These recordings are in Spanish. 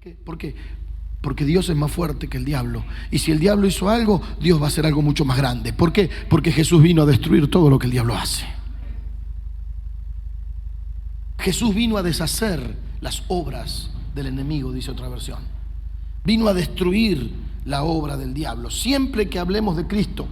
qué? ¿Por qué? Porque Dios es más fuerte que el diablo. Y si el diablo hizo algo, Dios va a hacer algo mucho más grande. ¿Por qué? Porque Jesús vino a destruir todo lo que el diablo hace. Jesús vino a deshacer las obras del enemigo, dice otra versión. Vino a destruir la obra del diablo. Siempre que hablemos de Cristo,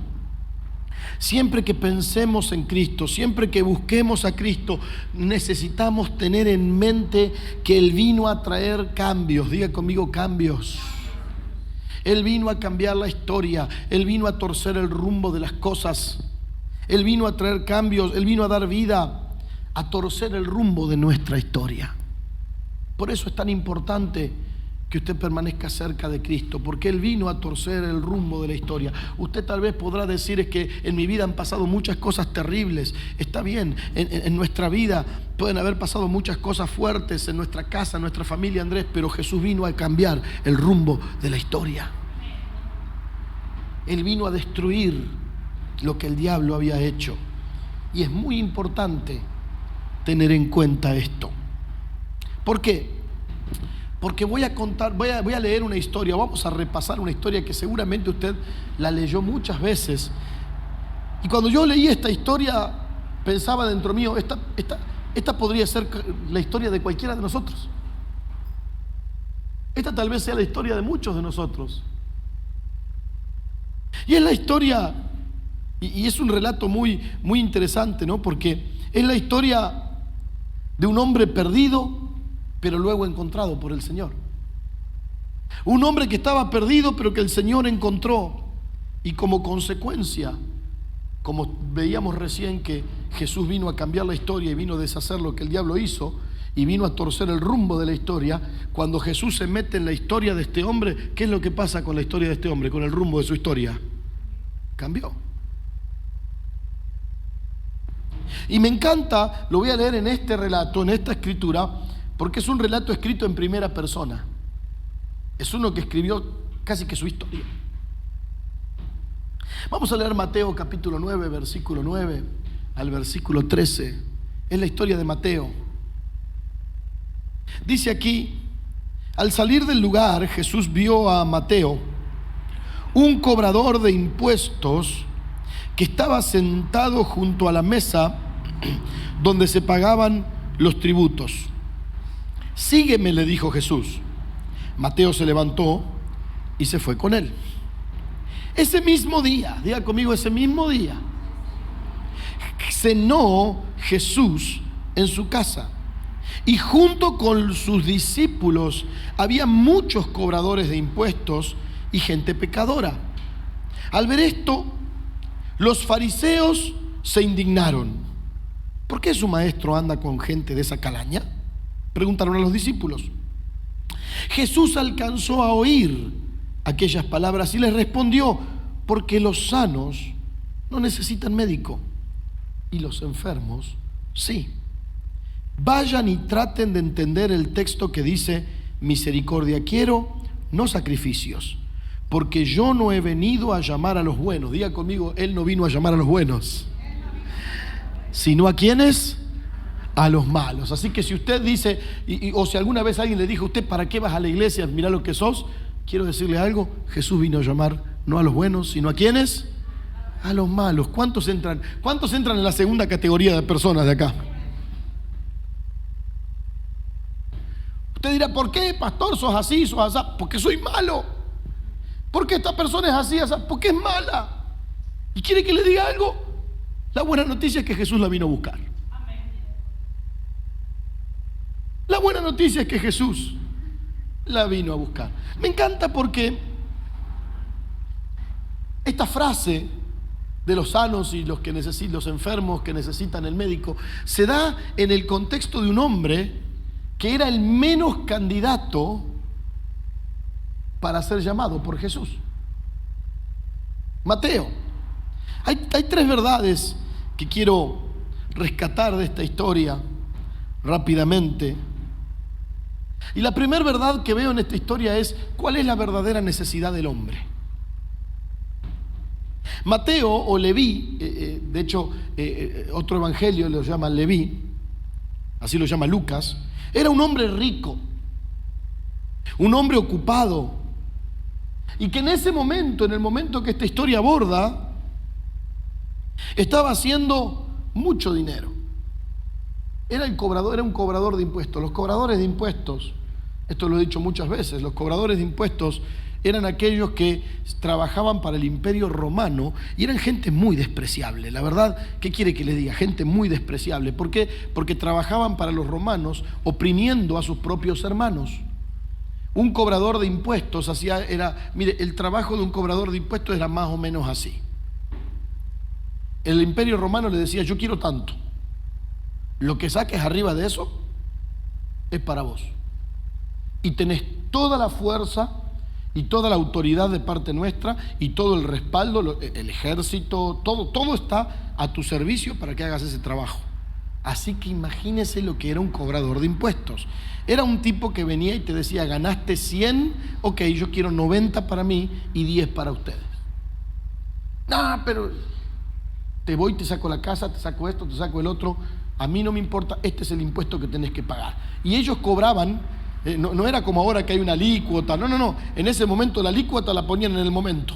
siempre que pensemos en Cristo, siempre que busquemos a Cristo, necesitamos tener en mente que Él vino a traer cambios. Diga conmigo, cambios. Él vino a cambiar la historia. Él vino a torcer el rumbo de las cosas. Él vino a traer cambios. Él vino a dar vida, a torcer el rumbo de nuestra historia. Por eso es tan importante que usted permanezca cerca de Cristo, porque Él vino a torcer el rumbo de la historia. Usted tal vez podrá decir: es que en mi vida han pasado muchas cosas terribles. Está bien, en nuestra vida pueden haber pasado muchas cosas fuertes, en nuestra casa, en nuestra familia, Andrés, pero Jesús vino a cambiar el rumbo de la historia. Él vino a destruir lo que el diablo había hecho. Y es muy importante tener en cuenta esto. ¿Por qué? Porque voy a leer una historia, vamos a repasar una historia que seguramente usted la leyó muchas veces. Y cuando yo leí esta historia, pensaba dentro mío, esta podría ser la historia de cualquiera de nosotros. Esta tal vez sea la historia de muchos de nosotros. Y es la historia, y es un relato muy, muy interesante, ¿no? Porque es la historia de un hombre perdido, pero luego encontrado por el Señor. Un hombre que estaba perdido, pero que el Señor encontró. Y como consecuencia, como veíamos recién que Jesús vino a cambiar la historia y vino a deshacer lo que el diablo hizo, y vino a torcer el rumbo de la historia, cuando Jesús se mete en la historia de este hombre, ¿qué es lo que pasa con la historia de este hombre, con el rumbo de su historia? Cambió. Y me encanta, lo voy a leer en este relato, en esta escritura, porque es un relato escrito en primera persona. Es uno que escribió casi que su historia. Vamos a leer Mateo capítulo 9, versículo 9 al versículo 13. Es la historia de Mateo. Dice aquí: al salir del lugar, Jesús vio a Mateo, un cobrador de impuestos, que estaba sentado junto a la mesa donde se pagaban los tributos. Sígueme, le dijo Jesús. Mateo se levantó y se fue con él. Ese mismo día, diga conmigo, ese mismo día, cenó Jesús en su casa, y junto con sus discípulos había muchos cobradores de impuestos y gente pecadora. Al ver esto, los fariseos se indignaron. ¿Por qué su maestro anda con gente de esa calaña?, preguntaron a los discípulos. Jesús alcanzó a oír aquellas palabras y les respondió: porque los sanos no necesitan médico, y los enfermos sí. Vayan y traten de entender el texto que dice: misericordia quiero, no sacrificios, porque yo no he venido a llamar a los buenos. Diga conmigo, Él no vino a llamar a los buenos, sino a ¿quiénes? A los malos. Así que si usted dice, o si alguna vez alguien le dijo: ¿usted para qué vas a la iglesia? Mirá lo que sos. Quiero decirle algo: Jesús vino a llamar no a los buenos, sino a ¿quiénes? A los malos. ¿Cuántos entran en la segunda categoría de personas de acá? Usted dirá: ¿por qué, pastor, sos así, sos así? Porque soy malo. ¿Por qué esta persona es así, así? Porque es mala. ¿Y quiere que le diga algo? La buena noticia es que Jesús la vino a buscar. La buena noticia es que Jesús la vino a buscar. Me encanta porque esta frase de los sanos y los enfermos que necesitan el médico se da en el contexto de un hombre que era el menos candidato para ser llamado por Jesús. Mateo. Hay tres verdades que quiero rescatar de esta historia rápidamente. Y la primera verdad que veo en esta historia es: ¿cuál es la verdadera necesidad del hombre? Mateo o Leví, de hecho otro evangelio lo llama Leví, así lo llama Lucas, era un hombre rico. un hombre ocupado, y que en ese momento, en el momento que esta historia aborda, estaba haciendo mucho dinero. Era un cobrador de impuestos. Los cobradores de impuestos, esto lo he dicho muchas veces, los cobradores de impuestos eran aquellos que trabajaban para el Imperio Romano y eran gente muy despreciable. La verdad, ¿qué quiere que le diga? Gente muy despreciable. ¿Por qué? Porque trabajaban para los romanos oprimiendo a sus propios hermanos. Un cobrador de impuestos mire, el trabajo de un cobrador de impuestos era más o menos así. El Imperio Romano le decía: yo quiero tanto. Lo que saques arriba de eso es para vos. Y tenés toda la fuerza y toda la autoridad de parte nuestra y todo el respaldo, el ejército, todo está a tu servicio para que hagas ese trabajo. Así que imagínese lo que era un cobrador de impuestos. Era un tipo que venía y te decía: ganaste 100, ok, yo quiero 90 para mí y 10 para ustedes. No, pero te voy, te saco la casa, te saco esto, te saco el otro. A mí no me importa, este es el impuesto que tenés que pagar. Y ellos cobraban, no era como ahora que hay una alícuota, no. En ese momento la alícuota la ponían en el momento.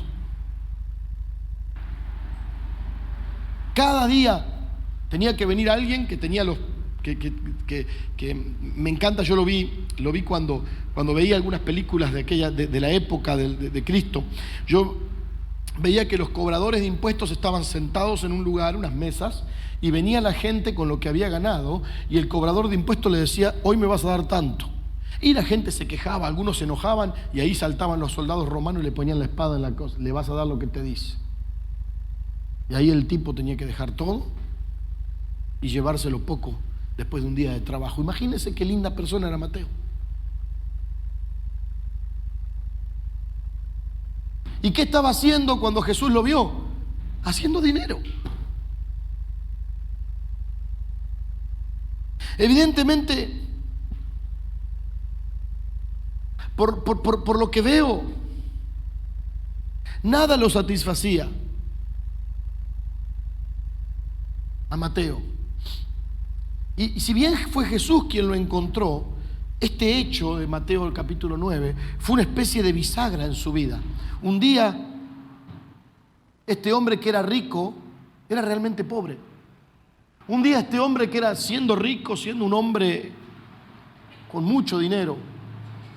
Cada día tenía que venir alguien que tenía los... que me encanta, yo lo vi cuando veía algunas películas de la época de Cristo. Yo veía que los cobradores de impuestos estaban sentados en un lugar, unas mesas, y venía la gente con lo que había ganado, y el cobrador de impuestos le decía: hoy me vas a dar tanto. Y la gente se quejaba, algunos se enojaban, y ahí saltaban los soldados romanos y le ponían la espada en la cosa: le vas a dar lo que te dice. Y ahí el tipo tenía que dejar todo y llevárselo poco después de un día de trabajo. Imagínense qué linda persona era Mateo. ¿Y qué estaba haciendo cuando Jesús lo vio? Haciendo dinero. Evidentemente, por lo que veo, nada lo satisfacía a Mateo. Y si bien fue Jesús quien lo encontró, este hecho de Mateo, el capítulo 9, fue una especie de bisagra en su vida. Un día, este hombre que era rico, era realmente pobre. Un día este hombre que era, siendo rico, siendo un hombre con mucho dinero,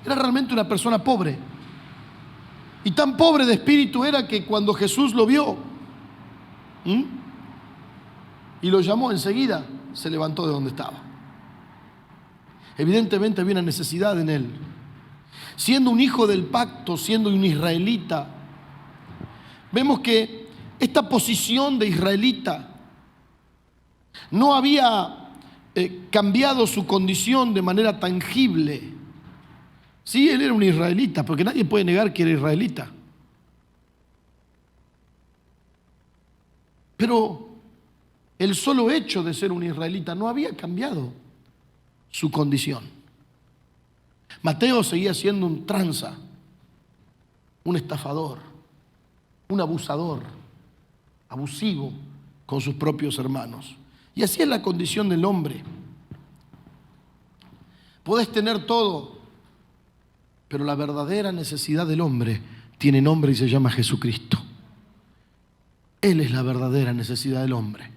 era realmente una persona pobre. Y tan pobre de espíritu era que cuando Jesús lo vio y lo llamó, enseguida se levantó de donde estaba. Evidentemente había una necesidad en él. Siendo un hijo del pacto, siendo un israelita, vemos que esta posición de israelita no había cambiado su condición de manera tangible. Sí, él era un israelita, porque nadie puede negar que era israelita. Pero el solo hecho de ser un israelita no había cambiado su condición. Mateo seguía siendo un tranza, un estafador, un abusador, abusivo con sus propios hermanos. Y así es la condición del hombre. Podés tener todo, pero la verdadera necesidad del hombre tiene nombre y se llama Jesucristo. Él es la verdadera necesidad del hombre.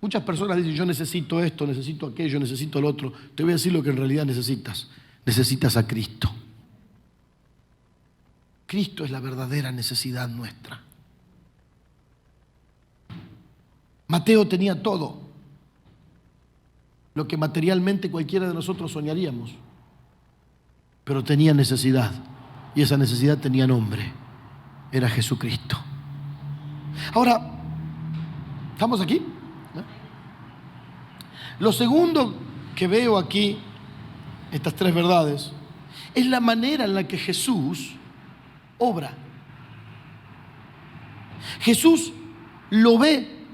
Muchas personas dicen: yo necesito esto, necesito aquello, necesito el otro. Te voy a decir lo que en realidad necesitas. Necesitas a Cristo. Cristo es la verdadera necesidad nuestra. Mateo tenía todo lo que materialmente cualquiera de nosotros soñaríamos, pero tenía necesidad, y esa necesidad tenía nombre: era Jesucristo. Ahora, ¿estamos aquí? ¿No? Lo segundo que veo aquí, estas tres verdades, es la manera en la que Jesús obra. Jesús lo ve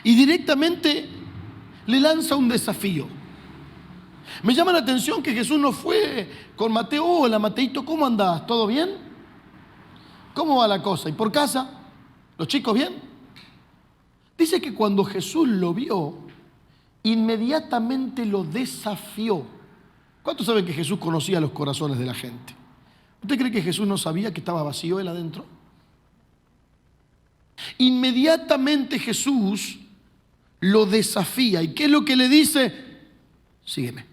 y directamente le lanza un desafío. Me llama la atención que Jesús no fue con Mateo: hola Mateito, ¿cómo andás? ¿Todo bien? ¿Cómo va la cosa? ¿Y por casa? ¿Los chicos bien? Dice que cuando Jesús lo vio, inmediatamente lo desafió. ¿Cuántos saben que Jesús conocía los corazones de la gente? ¿Usted cree que Jesús no sabía que estaba vacío él adentro? Inmediatamente Jesús lo desafía. ¿Y qué es lo que le dice? Sígueme.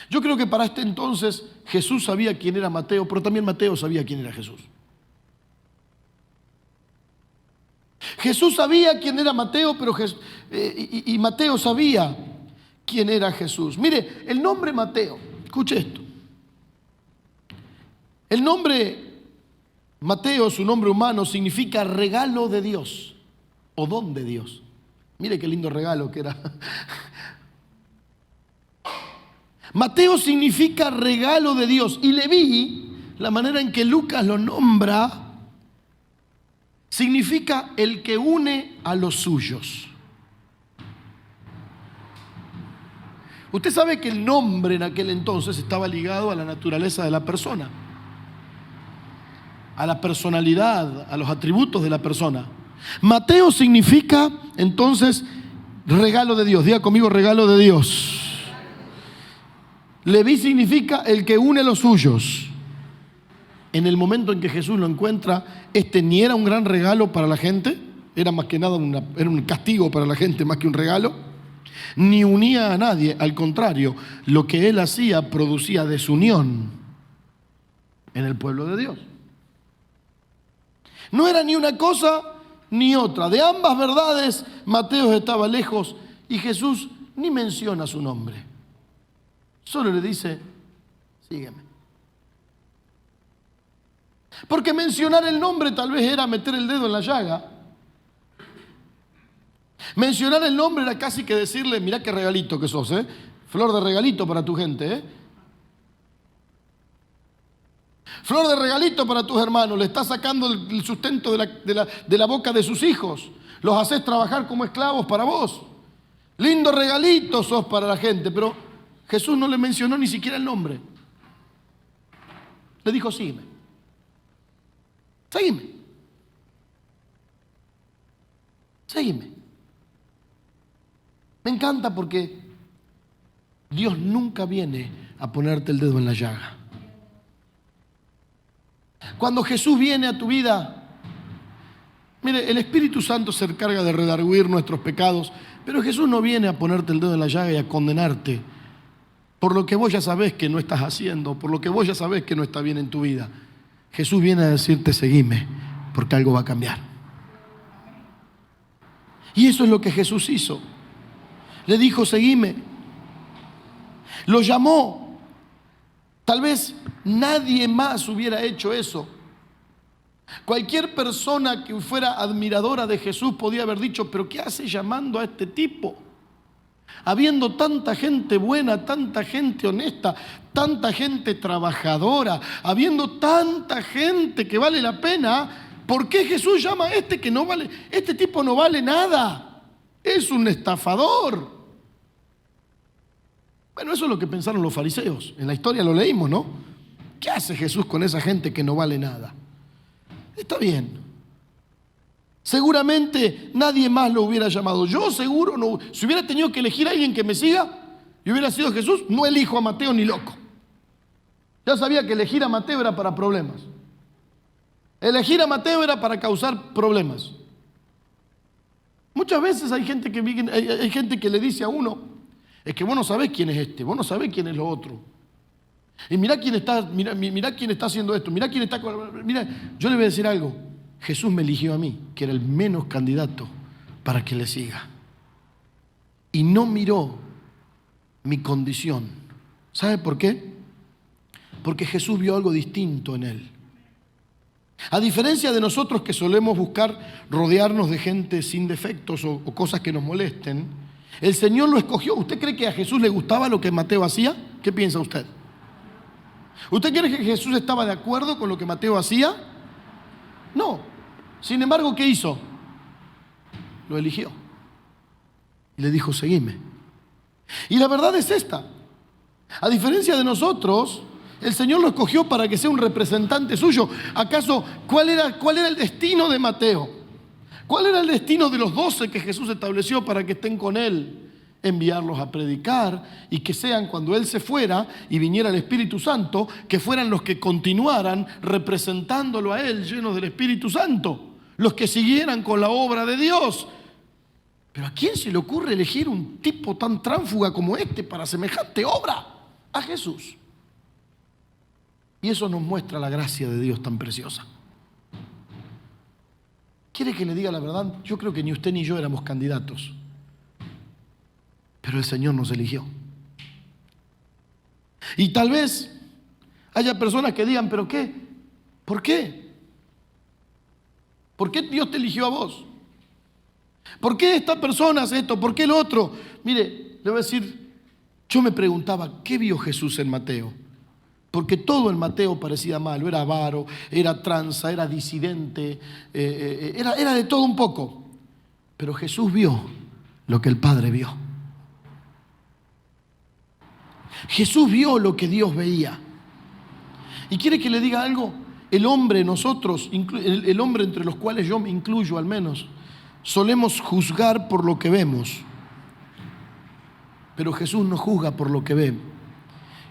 Yo creo que para este entonces Jesús sabía quién era Mateo, pero también Mateo sabía quién era Jesús. Jesús sabía quién era Mateo, pero y Mateo sabía quién era Jesús. Mire, el nombre Mateo, escuche esto. El nombre Mateo, su nombre humano, significa regalo de Dios o don de Dios. Mire qué lindo regalo que era. Mateo significa regalo de Dios. Y Leví, la manera en que Lucas lo nombra, significa el que une a los suyos. Usted sabe que el nombre en aquel entonces estaba ligado a la naturaleza de la persona, a la personalidad, a los atributos de la persona. Mateo significa entonces regalo de Dios. Diga conmigo, regalo de Dios. Leví significa el que une a los suyos. En el momento en que Jesús lo encuentra, este ni era un gran regalo para la gente, era más que nada era un castigo para la gente más que un regalo, ni unía a nadie, al contrario, lo que él hacía producía desunión en el pueblo de Dios. No era ni una cosa ni otra. De ambas verdades, Mateo estaba lejos y Jesús ni menciona su nombre. Solo le dice, sígueme. Porque mencionar el nombre tal vez era meter el dedo en la llaga. Mencionar el nombre era casi que decirle, mirá qué regalito que sos, flor de regalito para tu gente, flor de regalito para tus hermanos. Le estás sacando el sustento de la boca de sus hijos. Los haces trabajar como esclavos para vos. Lindo regalito sos para la gente. Pero Jesús no le mencionó ni siquiera el nombre. Le dijo, sígueme. Sígueme. Sígueme. Me encanta porque Dios nunca viene a ponerte el dedo en la llaga. Cuando Jesús viene a tu vida, mire, el Espíritu Santo se encarga de redarguir nuestros pecados, pero Jesús no viene a ponerte el dedo en la llaga y a condenarte por lo que vos ya sabés que no estás haciendo, por lo que vos ya sabés que no está bien en tu vida. Jesús viene a decirte, seguime, porque algo va a cambiar. Y eso es lo que Jesús hizo. Le dijo, seguime. Lo llamó. Tal vez nadie más hubiera hecho eso. Cualquier persona que fuera admiradora de Jesús podía haber dicho, pero ¿qué hace llamando a este tipo? Habiendo tanta gente buena, tanta gente honesta, tanta gente trabajadora, habiendo tanta gente que vale la pena, ¿por qué Jesús llama a este que no vale? Este tipo no vale nada, es un estafador. Bueno, eso es lo que pensaron los fariseos. En la historia lo leímos, ¿no? ¿Qué hace Jesús con esa gente que no vale nada? Está bien. Seguramente nadie más lo hubiera llamado. Yo seguro no. Si hubiera tenido que elegir a alguien que me siga y hubiera sido Jesús, no elijo a Mateo ni loco. Ya sabía que elegir a Mateo era para problemas. Elegir a Mateo era para causar problemas. Muchas veces hay gente que le dice a uno, es que vos no sabés quién es este, vos no sabés quién es lo otro. Y mirá quién está haciendo esto, mirá quién está... Mira, yo le voy a decir algo. Jesús me eligió a mí, que era el menos candidato para que le siga. Y no miró mi condición. ¿Sabe por qué? Porque Jesús vio algo distinto en él. A diferencia de nosotros que solemos buscar rodearnos de gente sin defectos o cosas que nos molesten, el Señor lo escogió. ¿Usted cree que a Jesús le gustaba lo que Mateo hacía? ¿Qué piensa usted? ¿Usted cree que Jesús estaba de acuerdo con lo que Mateo hacía? No. Sin embargo, ¿qué hizo? Lo eligió. Y le dijo, seguime. Y la verdad es esta. A diferencia de nosotros, el Señor lo escogió para que sea un representante suyo. ¿Acaso cuál era el destino de Mateo? ¿Cuál era el destino de los 12 que Jesús estableció para que estén con él enviarlos a predicar y que sean, cuando Él se fuera y viniera el Espíritu Santo, que fueran los que continuaran representándolo a Él llenos del Espíritu Santo, los que siguieran con la obra de Dios. Pero ¿a quién se le ocurre elegir un tipo tan tránsfuga como este para semejante obra? A Jesús. Y eso nos muestra la gracia de Dios tan preciosa. ¿Quiere que le diga la verdad? Yo creo que ni usted ni yo éramos candidatos. Pero el Señor nos eligió. Y tal vez haya personas que digan, ¿pero qué? ¿Por qué? ¿Por qué Dios te eligió a vos? ¿Por qué esta persona hace esto? ¿Por qué el otro? Mire, le voy a decir, yo me preguntaba, ¿qué vio Jesús en Mateo? Porque todo en Mateo parecía malo, era avaro, era tranza, era disidente, era de todo un poco. Pero Jesús vio lo que el Padre vio. Jesús vio lo que Dios veía. ¿Y quiere que le diga algo? El hombre, nosotros, el hombre entre los cuales yo me incluyo al menos, solemos juzgar por lo que vemos. Pero Jesús no juzga por lo que ve.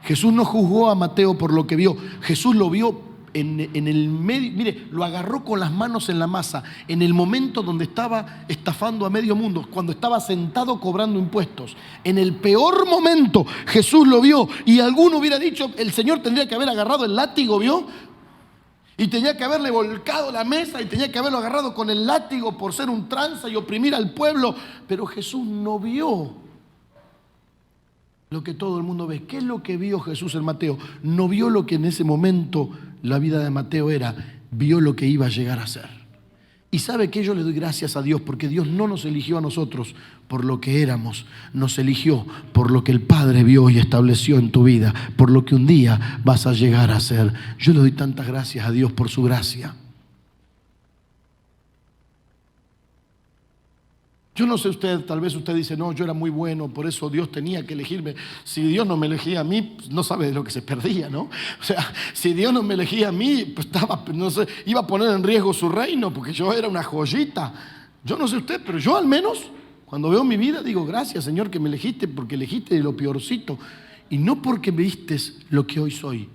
Jesús no juzgó a Mateo por lo que vio. Jesús lo vio en el medio. Mire, lo agarró con las manos en la masa. En el momento donde estaba estafando a medio mundo. Cuando estaba sentado cobrando impuestos. En el peor momento Jesús lo vio. Y alguno hubiera dicho, el Señor tendría que haber agarrado el látigo, ¿vio? Y tenía que haberle volcado la mesa. Y tenía que haberlo agarrado con el látigo por ser un tranza y oprimir al pueblo. Pero Jesús no vio lo que todo el mundo ve. ¿Qué es lo que vio Jesús en Mateo? No vio lo que en ese momento la vida de Mateo era, vio lo que iba a llegar a ser. Y sabe que yo le doy gracias a Dios porque Dios no nos eligió a nosotros por lo que éramos, nos eligió por lo que el Padre vio y estableció en tu vida, por lo que un día vas a llegar a ser. Yo le doy tantas gracias a Dios por su gracia. Yo no sé usted, tal vez usted dice, no, yo era muy bueno, por eso Dios tenía que elegirme. Si Dios no me elegía a mí, pues no sabe de lo que se perdía, ¿no? O sea, si Dios no me elegía a mí, pues no sé, iba a poner en riesgo su reino, porque yo era una joyita. Yo no sé usted, pero yo al menos, cuando veo mi vida, digo, gracias Señor que me elegiste, porque elegiste de lo peorcito. Y no porque me viste lo que hoy soy,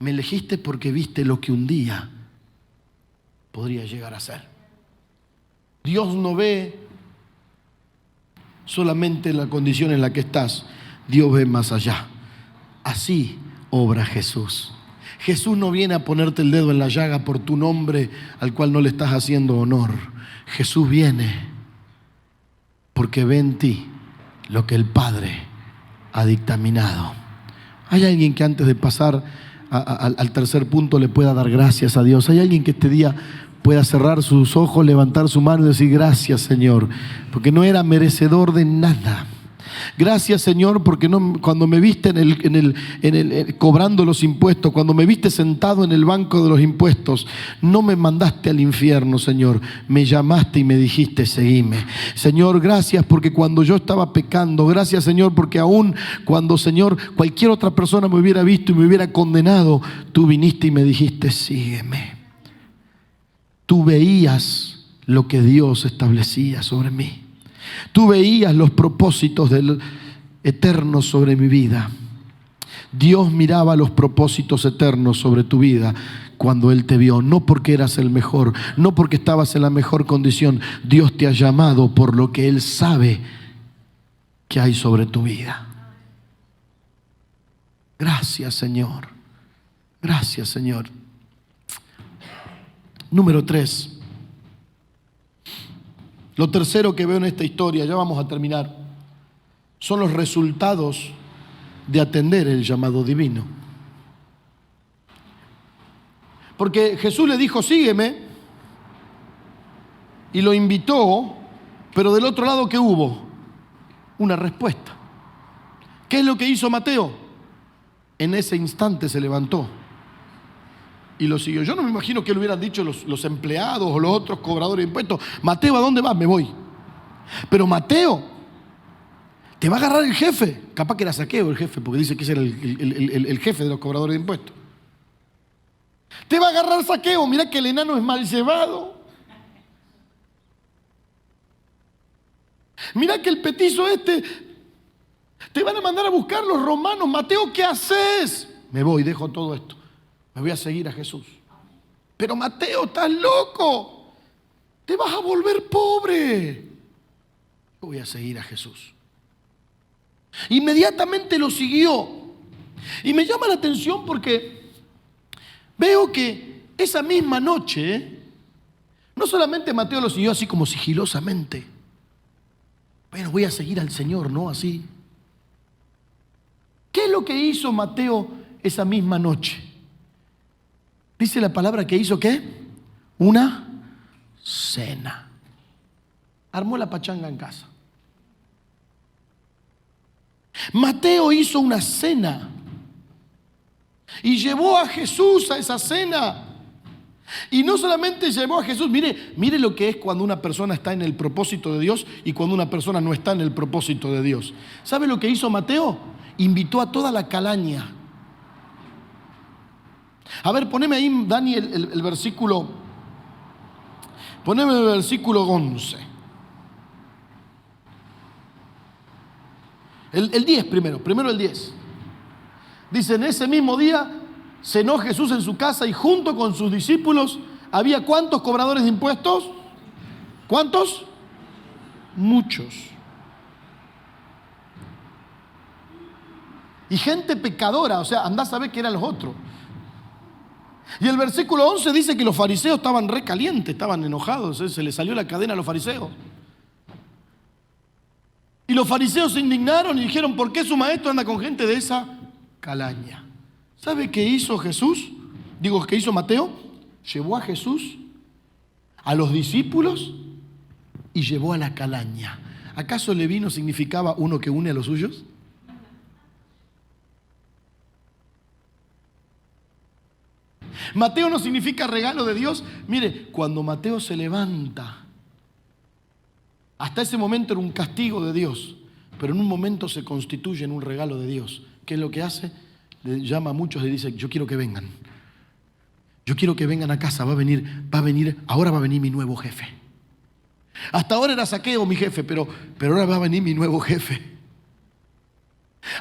me elegiste porque viste lo que un día podría llegar a ser. Dios no ve solamente la condición en la que estás, Dios ve más allá. Así obra Jesús. Jesús no viene a ponerte el dedo en la llaga por tu nombre al cual no le estás haciendo honor. Jesús viene porque ve en ti lo que el Padre ha dictaminado. ¿Hay alguien que antes de pasar al tercer punto le pueda dar gracias a Dios? ¿Hay alguien que este día pueda cerrar sus ojos, levantar su mano y decir gracias Señor, porque no era merecedor de nada? Gracias Señor porque cuando me viste cobrando los impuestos, cuando me viste sentado en el banco de los impuestos, no me mandaste al infierno Señor, me llamaste y me dijiste seguime. Señor, gracias porque cuando yo estaba pecando, gracias Señor porque aún cuando Señor cualquier otra persona me hubiera visto y me hubiera condenado, tú viniste y me dijiste sígueme. Tú veías lo que Dios establecía sobre mí. Tú veías los propósitos del eterno sobre mi vida. Dios miraba los propósitos eternos sobre tu vida cuando Él te vio. No porque eras el mejor, no porque estabas en la mejor condición. Dios te ha llamado por lo que Él sabe que hay sobre tu vida. Gracias, Señor. Gracias, Señor. Número 3. Lo tercero que veo en esta historia, ya vamos a terminar, son los resultados de atender el llamado divino. Porque Jesús le dijo, sígueme, y lo invitó, pero del otro lado, ¿qué hubo? Una respuesta. ¿Qué es lo que hizo Mateo? En ese instante se levantó y lo siguió. Yo no me imagino que le hubieran dicho los empleados o los otros cobradores de impuestos, Mateo, ¿a dónde vas? Me voy. Pero Mateo, te va a agarrar el jefe. Capaz que era Zaqueo el jefe, porque dice que ese era el jefe de los cobradores de impuestos. Te va a agarrar Zaqueo, mira que el enano es mal llevado. Mira que el petizo Te van a mandar a buscar los romanos. Mateo, ¿qué haces? Me voy, dejo todo esto. Me voy a seguir a Jesús. Pero Mateo, estás loco. Te vas a volver pobre. Yo voy a seguir a Jesús. Inmediatamente lo siguió. Y me llama la atención porque veo que esa misma noche, no solamente Mateo lo siguió así como sigilosamente. Bueno, voy a seguir al Señor, ¿no? Así. ¿Qué es lo que hizo Mateo esa misma noche? Dice la palabra que hizo, ¿qué? Una cena. Armó la pachanga en casa. Mateo hizo una cena y llevó a Jesús a esa cena. Y no solamente llevó a Jesús, mire lo que es cuando una persona está en el propósito de Dios y cuando una persona no está en el propósito de Dios. ¿Sabe lo que hizo Mateo? Invitó a toda la calaña. A ver, poneme ahí, Dani, el versículo. Poneme el versículo 11. El 10 primero el 10. Dice, en ese mismo día cenó Jesús en su casa y junto con sus discípulos había ¿cuántos cobradores de impuestos? ¿Cuántos? Muchos. Y gente pecadora, o sea, andá a saber que eran los otros. Y el versículo 11 dice que los fariseos estaban recalientes, estaban enojados, se les salió la cadena a los fariseos. Y los fariseos se indignaron y dijeron, ¿por qué su maestro anda con gente de esa calaña? ¿Sabe qué hizo Jesús? Digo, ¿qué hizo Mateo? Llevó a Jesús, a los discípulos y llevó a la calaña. ¿Acaso levino significaba uno que une a los suyos? Mateo no significa regalo de Dios. Mire, cuando Mateo se levanta, hasta ese momento era un castigo de Dios, pero en un momento se constituye en un regalo de Dios. ¿Qué es lo que hace? Le llama a muchos y dice, yo quiero que vengan. Yo quiero que vengan a casa, ahora va a venir mi nuevo jefe. Hasta ahora era Zaqueo mi jefe, pero ahora va a venir mi nuevo jefe.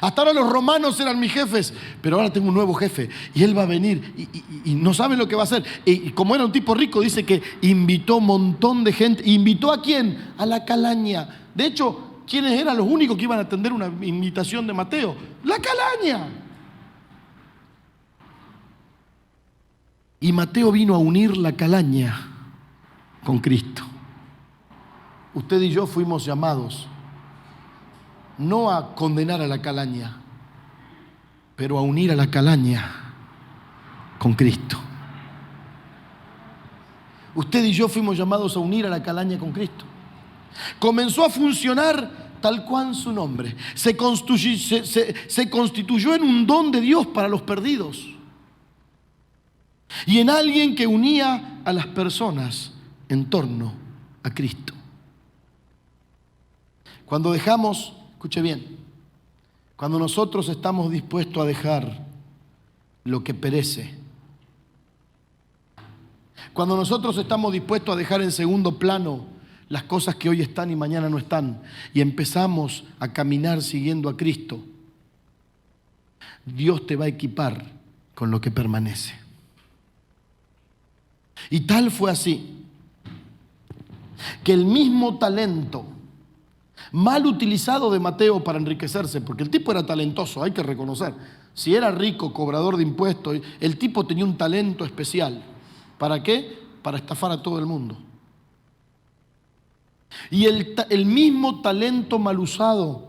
Hasta ahora los romanos eran mis jefes, pero ahora tengo un nuevo jefe y él va a venir y no saben lo que va a hacer. Y como era un tipo rico, dice que invitó un montón de gente. ¿Invitó a quién? A la calaña. De hecho, ¿quiénes eran los únicos que iban a atender una invitación de Mateo? La calaña. Y Mateo vino a unir la calaña con Cristo. Usted y yo fuimos llamados no a condenar a la calaña, pero a unir a la calaña con Cristo. Usted y yo fuimos llamados a unir a la calaña con Cristo. Comenzó a funcionar tal cual su nombre. Se constituyó en un don de Dios para los perdidos y en alguien que unía a las personas en torno a Cristo. Cuando dejamos, escuche bien, cuando nosotros estamos dispuestos a dejar lo que perece, cuando nosotros estamos dispuestos a dejar en segundo plano las cosas que hoy están y mañana no están, y empezamos a caminar siguiendo a Cristo, Dios te va a equipar con lo que permanece. Y tal fue así, que el mismo talento mal utilizado de Mateo para enriquecerse, porque el tipo era talentoso, hay que reconocer. Si era rico, cobrador de impuestos, el tipo tenía un talento especial. ¿Para qué? Para estafar a todo el mundo. Y el mismo talento mal usado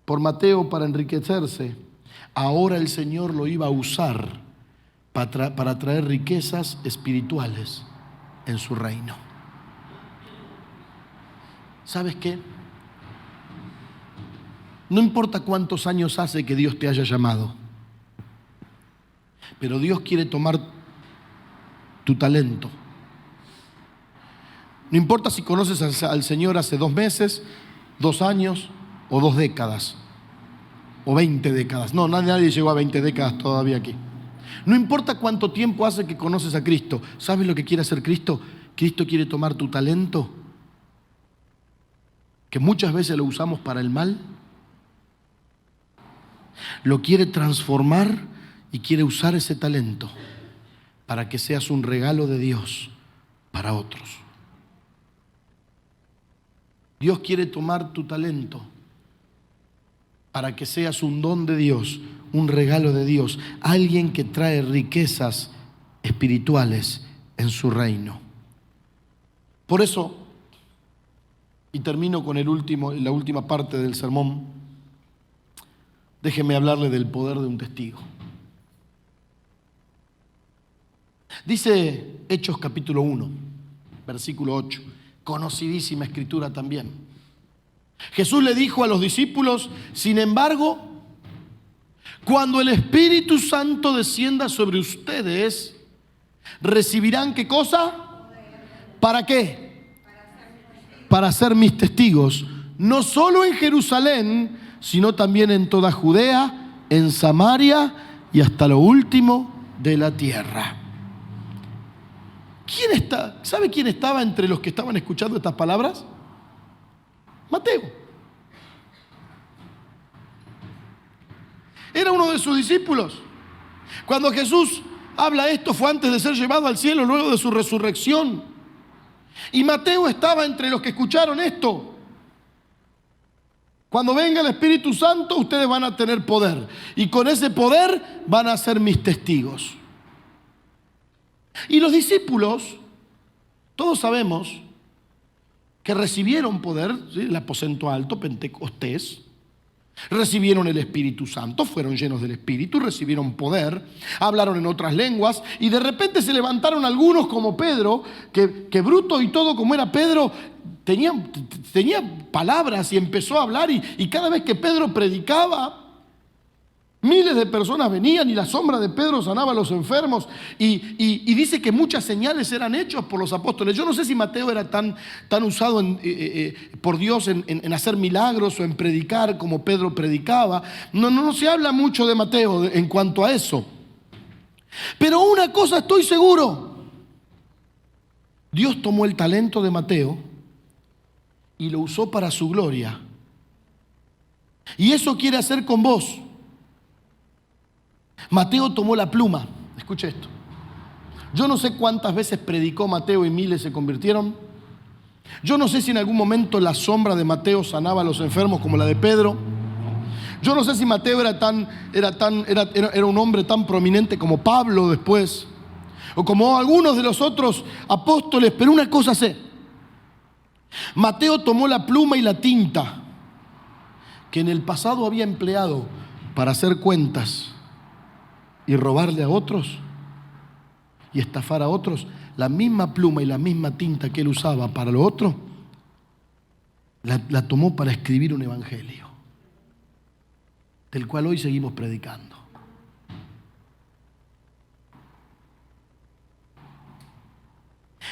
por Mateo para enriquecerse, ahora el Señor lo iba a usar para traer riquezas espirituales en su reino. ¿Sabes qué? No importa cuántos años hace que Dios te haya llamado, pero Dios quiere tomar tu talento. No importa si conoces al Señor hace 2 meses, 2 años o 2 décadas o 20 décadas. No, nadie llegó a 20 décadas todavía aquí. No importa cuánto tiempo hace que conoces a Cristo. ¿Sabes lo que quiere hacer Cristo? Cristo quiere tomar tu talento, que muchas veces lo usamos para el mal, Lo quiere transformar y quiere usar ese talento para que seas un regalo de Dios para otros. Dios quiere tomar tu talento para que seas un don de Dios, un regalo de Dios, alguien que trae riquezas espirituales en su reino. Por eso, y termino con la última parte del sermón, déjeme hablarle del poder de un testigo. Dice Hechos capítulo 1, versículo 8, conocidísima escritura también. Jesús le dijo a los discípulos: sin embargo, cuando el Espíritu Santo descienda sobre ustedes, recibirán ¿qué cosa? ¿Para qué? Para ser mis testigos, no solo en Jerusalén, sino también en toda Judea, en Samaria y hasta lo último de la tierra. ¿Sabe quién estaba entre los que estaban escuchando estas palabras? Mateo. Era uno de sus discípulos. Cuando Jesús habla esto fue antes de ser llevado al cielo, luego de su resurrección. Y Mateo estaba entre los que escucharon esto. Cuando venga el Espíritu Santo, ustedes van a tener poder. Y con ese poder van a ser mis testigos. Y los discípulos, todos sabemos que recibieron poder, ¿sí? El aposento alto, Pentecostés, recibieron el Espíritu Santo, fueron llenos del Espíritu, recibieron poder, hablaron en otras lenguas y de repente se levantaron algunos como Pedro, que bruto y todo como era Pedro, tenía palabras y empezó a hablar y cada vez que Pedro predicaba, miles de personas venían y la sombra de Pedro sanaba a los enfermos y dice que muchas señales eran hechas por los apóstoles. Yo no sé si Mateo era tan usado por Dios en hacer milagros o en predicar como Pedro predicaba. No se habla mucho de Mateo en cuanto a eso. Pero una cosa estoy seguro. Dios tomó el talento de Mateo y lo usó para su gloria. Y eso quiere hacer con vos. Mateo tomó la pluma. Escuche esto. Yo no sé cuántas veces predicó Mateo y miles se convirtieron. Yo no sé si en algún momento la sombra de Mateo sanaba a los enfermos como la de Pedro. Yo no sé si Mateo era un hombre tan prominente como Pablo después, o como algunos de los otros apóstoles, pero una cosa sé. Mateo tomó la pluma y la tinta que en el pasado había empleado para hacer cuentas y robarle a otros y estafar a otros. La misma pluma y la misma tinta que él usaba para lo otro, la tomó para escribir un evangelio, del cual hoy seguimos predicando.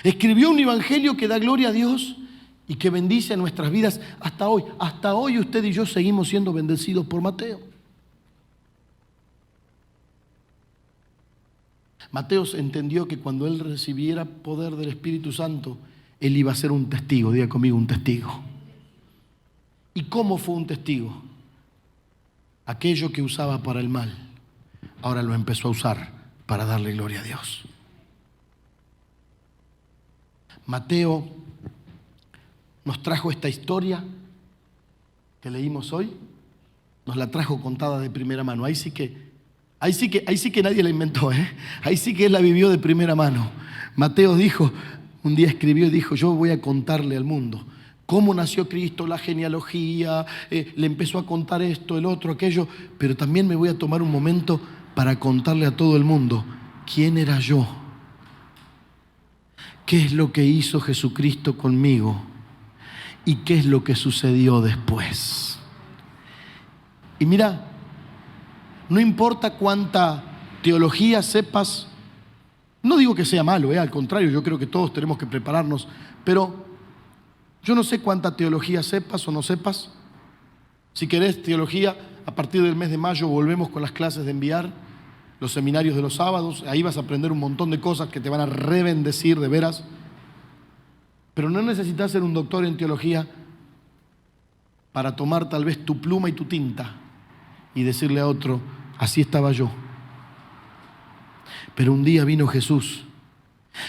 Escribió un evangelio que da gloria a Dios y que bendice a nuestras vidas hasta hoy. Hasta hoy usted y yo seguimos siendo bendecidos por Mateo. Mateo entendió que cuando él recibiera poder del Espíritu Santo, él iba a ser un testigo. Diga conmigo, un testigo. ¿Y cómo fue un testigo? Aquello que usaba para el mal, ahora lo empezó a usar para darle gloria a Dios. Mateo nos trajo esta historia que leímos hoy, nos la trajo contada de primera mano. Ahí sí que nadie la inventó, ¿eh? Ahí sí que él la vivió de primera mano. Mateo un día escribió y dijo: yo voy a contarle al mundo cómo nació Cristo, la genealogía, le empezó a contar esto, el otro, aquello, pero también me voy a tomar un momento para contarle a todo el mundo quién era yo, qué es lo que hizo Jesucristo conmigo y qué es lo que sucedió después. Y mira, no importa cuánta teología sepas, no digo que sea malo, al contrario, yo creo que todos tenemos que prepararnos, pero yo no sé cuánta teología sepas o no sepas. Si querés teología, a partir del mes de mayo volvemos con las clases de enviar, los seminarios de los sábados, ahí vas a aprender un montón de cosas que te van a rebendecir de veras. Pero no necesitas ser un doctor en teología para tomar tal vez tu pluma y tu tinta y decirle a otro, así estaba yo. Pero un día vino Jesús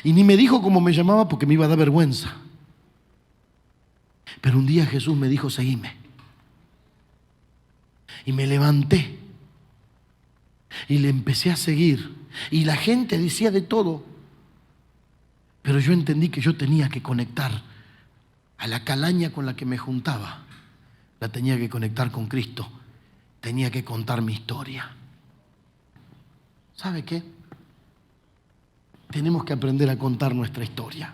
y ni me dijo cómo me llamaba porque me iba a dar vergüenza. Pero un día Jesús me dijo, seguime. Y me levanté y le empecé a seguir. Y la gente decía de todo. Pero yo entendí que yo tenía que conectar a la calaña con la que me juntaba. La tenía que conectar con Cristo. Tenía que contar mi historia. ¿Sabe qué? Tenemos que aprender a contar nuestra historia.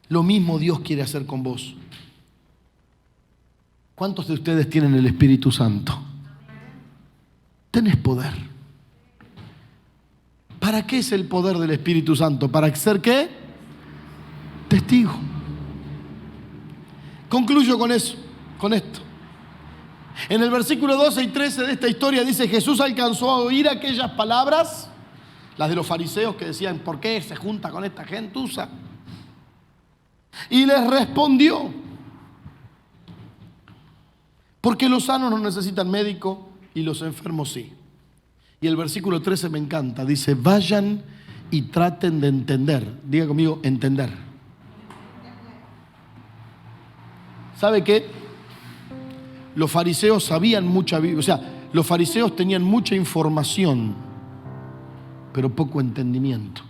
Lo mismo Dios quiere hacer con vos. ¿Cuántos de ustedes tienen el Espíritu Santo? Tenés poder. ¿Para qué es el poder del Espíritu Santo? ¿Para ser qué? Testigo. Concluyo con eso, con esto. En el versículo 12 y 13 de esta historia dice, Jesús alcanzó a oír aquellas palabras, las de los fariseos que decían, ¿por qué se junta con esta gentuza? Y les respondió, porque los sanos no necesitan médico y los enfermos sí. Y el versículo 13 me encanta, dice, vayan y traten de entender. Diga conmigo, entender. ¿Sabe qué? Los fariseos sabían mucha Biblia, o sea, los fariseos tenían mucha información, pero poco entendimiento.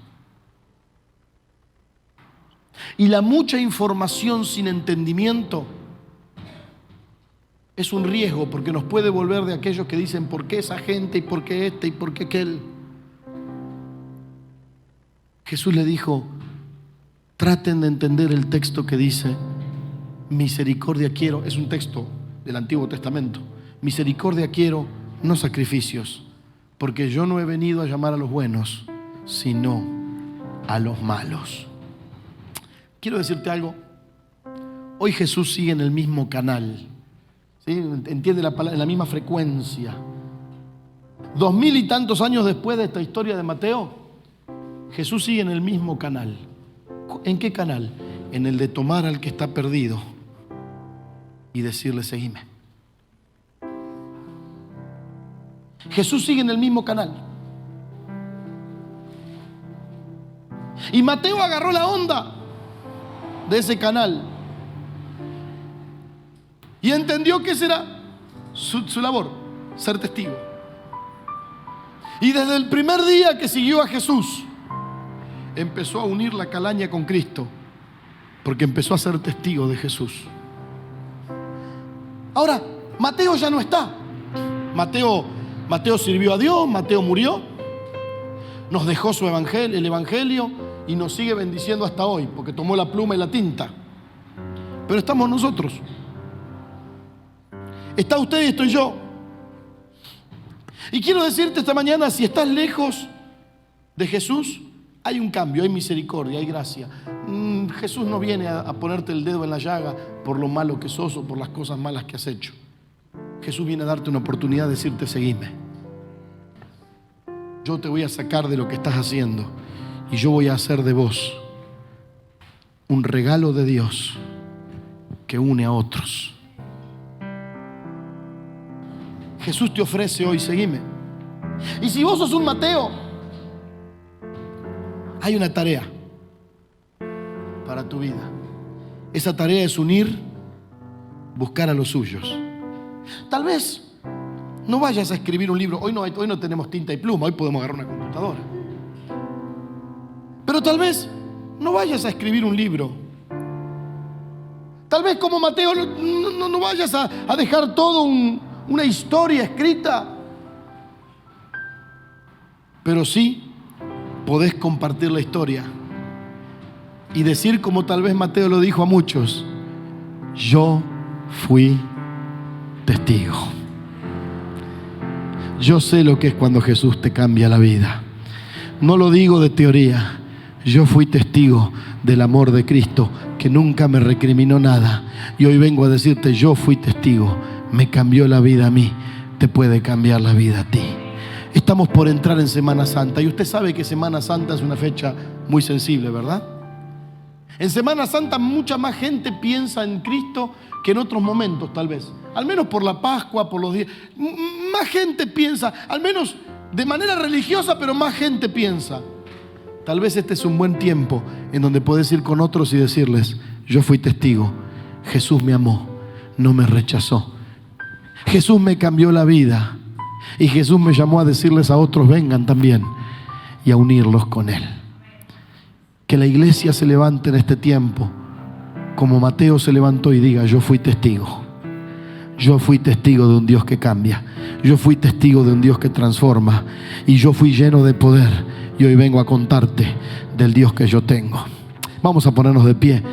Y la mucha información sin entendimiento es un riesgo, porque nos puede volver de aquellos que dicen ¿por qué esa gente? ¿Y por qué este? ¿Y por qué aquel? Jesús le dijo, traten de entender el texto que dice, misericordia quiero, es un texto del Antiguo Testamento, misericordia quiero, no sacrificios, porque yo no he venido a llamar a los buenos, sino a los malos. Quiero decirte algo, hoy Jesús sigue en el mismo canal. ¿Sí? Entiende la palabra, en la misma frecuencia. 2000 y tantos años después de esta historia de Mateo, Jesús sigue en el mismo canal. ¿En qué canal? En el de tomar al que está perdido y decirle, seguime. Jesús sigue en el mismo canal. Y Mateo agarró la onda de ese canal y entendió que esa era su labor, ser testigo. Y desde el primer día que siguió a Jesús, empezó a unir la calaña con Cristo, porque empezó a ser testigo de Jesús. Ahora, Mateo ya no está. Mateo sirvió a Dios, Mateo murió, nos dejó su evangelio, el evangelio, y nos sigue bendiciendo hasta hoy, porque tomó la pluma y la tinta. Pero estamos nosotros. Está usted y estoy yo. Y quiero decirte esta mañana, si estás lejos de Jesús, hay un cambio, hay misericordia, hay gracia. Jesús no viene a ponerte el dedo en la llaga por lo malo que sos o por las cosas malas que has hecho. Jesús viene a darte una oportunidad de decirte, seguime. Yo te voy a sacar de lo que estás haciendo y yo voy a hacer de vos un regalo de Dios que une a otros. Jesús te ofrece hoy, seguime. Y si vos sos un Mateo, hay una tarea para tu vida. Esa tarea es unir, buscar a los suyos. Tal vez no vayas a escribir un libro. Hoy no tenemos tinta y pluma, hoy podemos agarrar una computadora. Pero tal vez no vayas a escribir un libro. Tal vez como Mateo no vayas a dejar todo una historia escrita. Pero sí podés compartir la historia y decir, como tal vez Mateo lo dijo a muchos, yo fui testigo. Yo sé lo que es cuando Jesús te cambia la vida. No lo digo de teoría. Yo fui testigo del amor de Cristo, que nunca me recriminó nada. Y hoy vengo a decirte, yo fui testigo. Me cambió la vida a mí. Te puede cambiar la vida a ti. Estamos por entrar en Semana Santa. Y usted sabe que Semana Santa es una fecha muy sensible, ¿verdad? En Semana Santa mucha más gente piensa en Cristo que en otros momentos, tal vez. Al menos por la Pascua, por los días. Más gente piensa, al menos de manera religiosa, pero más gente piensa. Tal vez este es un buen tiempo en donde puedes ir con otros y decirles: yo fui testigo, Jesús me amó, no me rechazó. Jesús me cambió la vida y Jesús me llamó a decirles a otros: vengan también, y a unirlos con Él. Que la iglesia se levante en este tiempo como Mateo se levantó y diga: yo fui testigo. Yo fui testigo de un Dios que cambia. Yo fui testigo de un Dios que transforma. Y yo fui lleno de poder. Y hoy vengo a contarte del Dios que yo tengo. Vamos a ponernos de pie.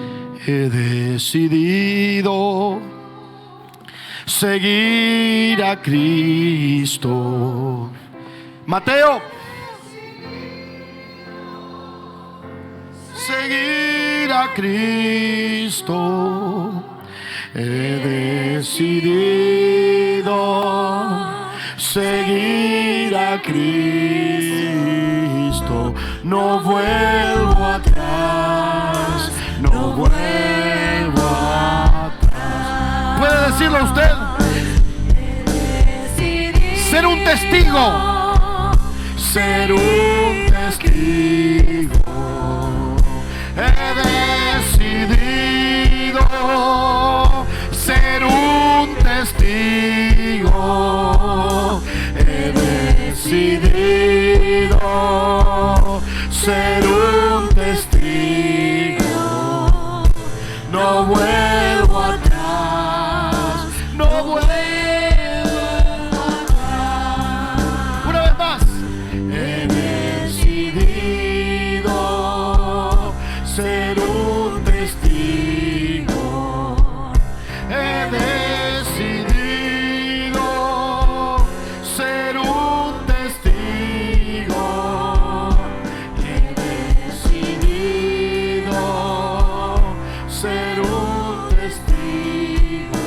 He decidido seguir a Cristo. Mateo. Seguir a Cristo. He decidido seguir a Cristo. No vuelvo atrás, no vuelvo atrás. ¿Puede decirlo usted? Ser un testigo. Ser un testigo. He decidido ser un testigo. He decidido ser un testigo. No vuelvo atrás, no vuelvo atrás. Una vez más. He decidido ser un testigo. He decidido ser un testigo. He decidido ser un testigo.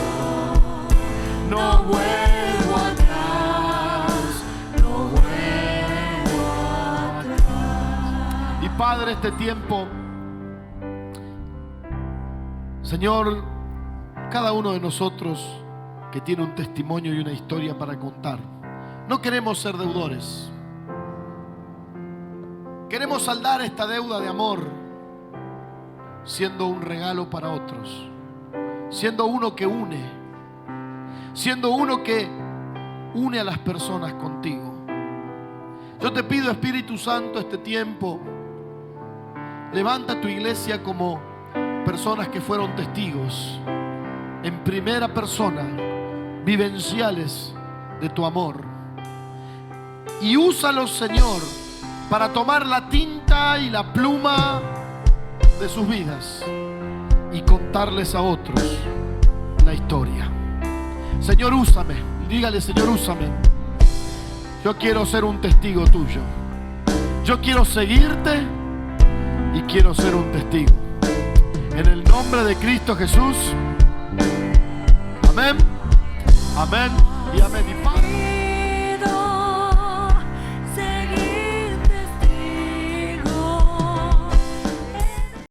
No vuelvo atrás, no vuelvo atrás. Y Padre, este tiempo, Señor, cada uno de nosotros que tiene un testimonio y una historia para contar, no queremos ser deudores. Queremos saldar esta deuda de amor siendo un regalo para otros, siendo uno que une, siendo uno que une a las personas contigo. Yo te pido, Espíritu Santo, este tiempo, levanta tu iglesia como personas que fueron testigos en primera persona, vivenciales de tu amor. Y úsalos, Señor, para tomar la tinta y la pluma de sus vidas y contarles a otros la historia. Señor, úsame. Dígale: Señor, úsame. Yo quiero ser un testigo tuyo. Yo quiero seguirte y quiero ser un testigo. En el nombre de Cristo Jesús. Amén. Amén y amén. Y Padre.